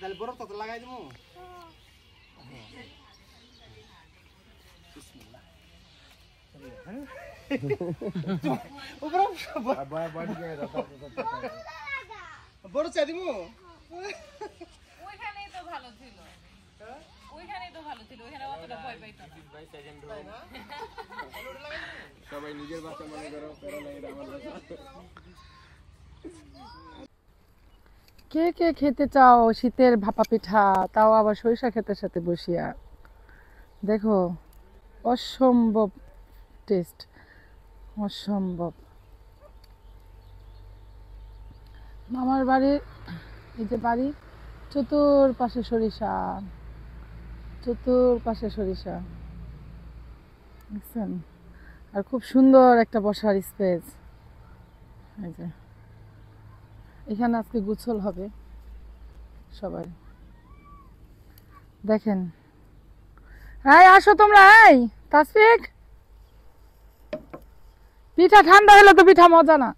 তাহলে বরফ তো লাগাই দিমু বিসমিল্লাহ বড় চা দিমু ওইখানেই তো ভালো ছিল ওইখানেই তো ভালো ছিল ওইখানে অতটা ভয় পাইতো না সবাই নিজের বাচ্চা মনে করো করো না এটা আমার বাচ্চা কে কে খেতে চাও শীতের ভাপা পিঠা তাও আবার সরিষা ক্ষেতের সাথে বসিয়া দেখো অসম্ভব টেস্ট অসম্ভব মামার বাড়ির এই যে বাড়ি চতুর্পাশে সরিষা দেখছেন আর খুব সুন্দর একটা বসার স্পেস এই যে এখানে আজকে গোসল হবে সবাই দেখেন এই আসো তোমরা এই তাসফিক পিঠা ঠান্ডা হলে তো পিঠা মজা না